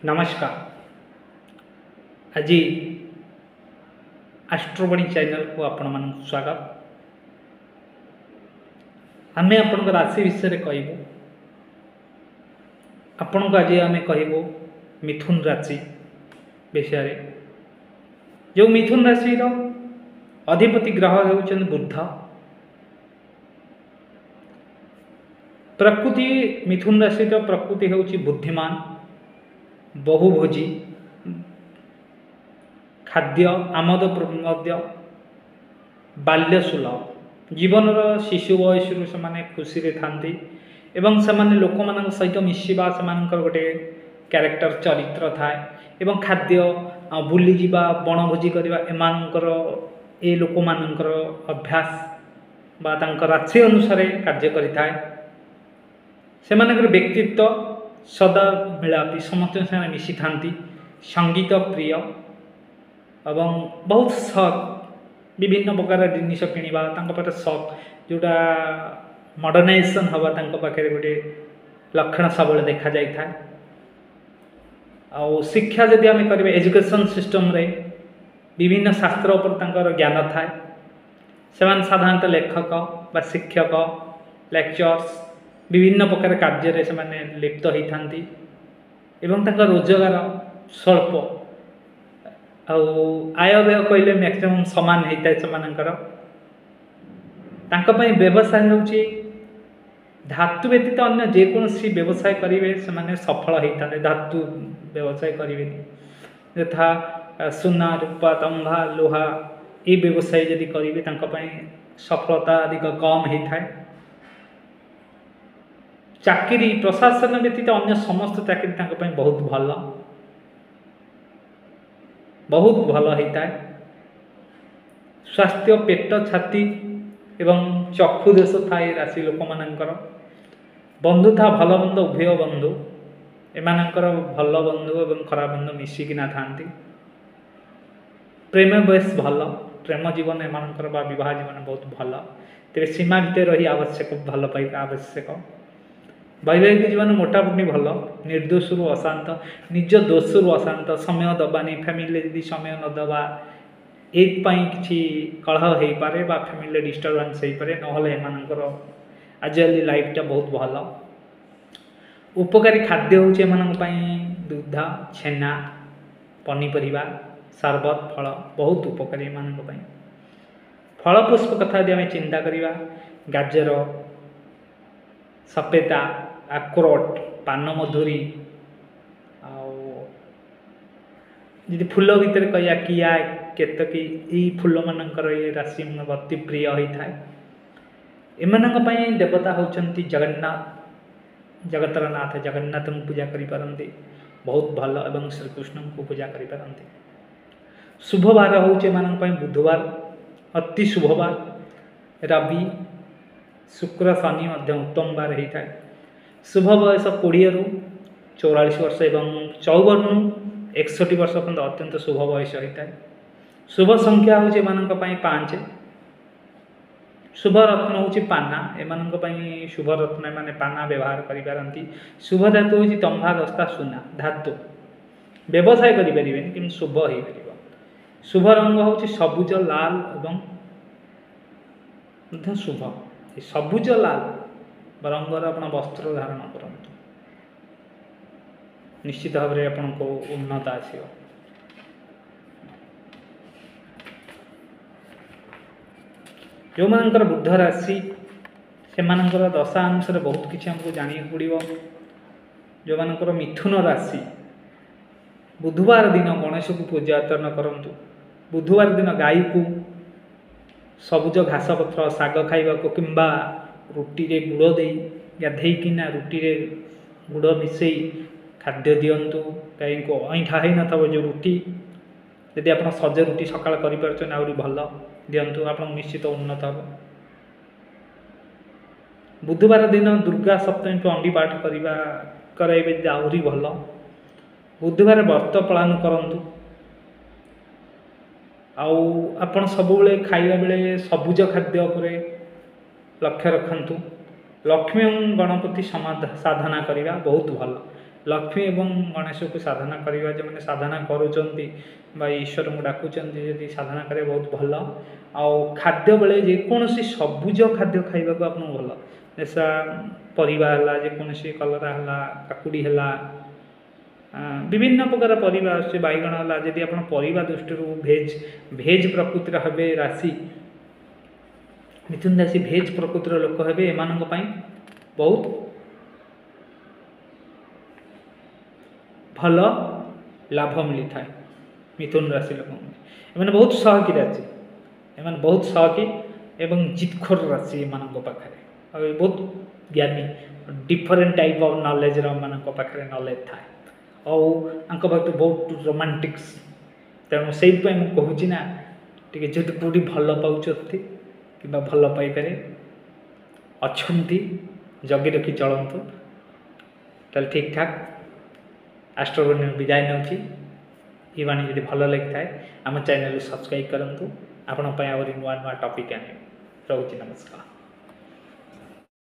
नमस्कार। आज एस्ट्रोवाणी चैनल को आपण मान स्वागत। आमे आपण राशि विषय कहबू। आपण को आज आमे कहबू मिथुन राशि विषय। जो मिथुन राशि अधिपति ग्रह होउछन बुध। प्रकृति मिथुन राशि प्रकृति होउछि बुद्धिमान, बहुभोजी, खाद्य आमद प्रमोद, बाल्य सुलभ। जीवन शिशु वयस से खुशी रे थांती एवं से लोक मान सहित मिसवा से गोटे क्यारेक्टर चरित्र थाए एवं खाद्य बुली जीवा बनभोजी करवा एमानकर ए लोक मानकर अभ्यास बा तांकर राशि अनुसार कार्य करिथाए। सेमानकर व्यक्तित्व सदा मिलापी समस्त से मिसी था। संगीत प्रिय एवं बहुत शौक विभिन्न प्रकार जिनिस किणवा शौक जोटा मॉडर्नाइजेशन हवा पाखे गोटे लक्षण सब देखा जाए। आउ शिक्षा जदि आम कर एजुकेशन सिस्टम रे विभिन्न शास्त्र पर ज्ञान थाए। से साधारणतः लेखक बा शिक्षक लेक्चर्स विभिन्न प्रकार कार्य से लिप्त होता एवं रोजगार स्वल्प आय व्यय कहले मैक्सिमम सामान होता है। व्यवसाय हूँ धातु व्यतीत अन्य जेकोसी व्यवसाय करेंगे से सफल होता है। धातु व्यवसाय करेंगे यथा सुना रूपा तंभा लोहा ये व्यवसाय जदि करेंगे सफलता अधिक कम होता है। चाकरी प्रशासन व्यतीत अन्य समस्त चाकरी बहुत भल होता है। स्वास्थ्य पेट छाती एवं चक्षु देश थाए राशि लोक मानकर बंधुता भल बंध उभय बंधु एमानकर भल बंधु एवं खराब बंधु मिसिकिना थांती। प्रेम बेस भल प्रेम जीवन एमानकर बा विवाह जीवन बहुत भल। तेरे सीमा भितर रही आवश्यक भल पाइबा आवश्यक। वैवाहिक जीवन मोटामोटी भल निर्दोष रु अशांत निज दोष रु अशांत समय दबानी फैमिली यदि समय न दबा एक किसी कलह हो पारे बा फैमिली डिस्टर्बेंस हो पारे नहले आजिकल लाइफटा बहुत भल। उपकारी खाद्य हूँ दूध छेना पनीपरिया सरबत फल बहुत उपकारी एम। फल पुष्प कथा यदि आम चिंता करवा गाजर सपेता आक्रोट पान मधुरी आदि फूल भितर कह किया केतकी यही फूल मानकर ये राशि अति प्रिय होता है। एम देवता होती जगन्नाथ जगतर नाथ जगन्नाथ पूजा करें बहुत भल एवं श्रीकृष्ण को पूजा करें। शुभ बार हूँ बुधवार अति शुभ बार रवि शुक्र शनि उत्तम बार होता है। शुभ बयस 20 रु 44 वर्ष एवं 54 रु 61 वर्ष पर्यंत अत्यंत शुभ बयस होता है। शुभ संख्या हूँ 5। शुभ रत्न हूँ पाना एम शुभ रत्न एम पाना व्यवहार करें। शुभ धातु हूँ तंभा दस्ता सुना धातु व्यवसाय करें कि शुभ हो पार। शुभ रंग हूँ सबुज लाल एवं शुभ सबुज लाल रंगर आप वस्त्र धारण करूँ निश्चित भाव में आपन को उन्नत आसो। जो मानकर बुध राशि से दशा अनुसार बहुत किसी हमको जाना पड़ो। जो मानकर मिथुन राशि बुधवार दिन गणेश को पूजा अर्चना करूँ। बुधवार दिन गाई को सबुज घास पत्र शाग खाइबा को किंबा रुटी रे गुड़ दे गाधेकिना रुटी रे गुड़ मिसई खाद्य दिंतु। गाई को अईठा हो न जो रुटी यदि आप सज रुटी सकाल कर आउरी भल दिंतु आप निश्चित उन्नत हम। बुधवार दिन दुर्गा सप्तमी को अंडी पाठ कराइबे आहरी भल। बुधवार व्रत पालन करंतु। आपण सब खाइबा बेले सबुज खाद्य उपरे लक्ष्य रखंतु। लक्ष्मी गणपति साधना करवा बहुत भल। लक्ष्मी एवं गणेश को साधना करवा जो मैंने साधना करुँच ईश्वर को डाकुंट यदि साधना करें बहुत भल आउ खाद्य बेले जेकोसी सबुज खाद्य खावा को आप भल जैसा परिवा है जेकोसी कलरा है काकुड़ी है विभिन्न प्रकार परिवा आस बैगण है जदि आप परिवा दृष्टि भेज भेज प्रकृतिर हे राशि मिथुन राशि भेज प्रकृतिर लोक हे एम बहुत भल लाभ मिली था मिथुन राशि लोक मैंने बहुत सहकी राशि एम बहुत सहकी एवं जितखोर राशि एम पाखे बहुत ज्ञानी डिफरेंट टाइप ऑफ नॉलेज मान पाखे नॉलेज थाए और बहुत रोमांटिक्स तेणु से मुझे ना टी जो कौटी भल पाँच कि भल पाइपर अच्छा जगी रखी चलतु ताल ठीक ठाक एस्ट्रोनॉमी विदाय नौची ये बाणी जब भल लगी था आम चैनल सब्सक्राइब करूँ आपण नुआ नुआ टॉपिक आने रोचे नमस्कार।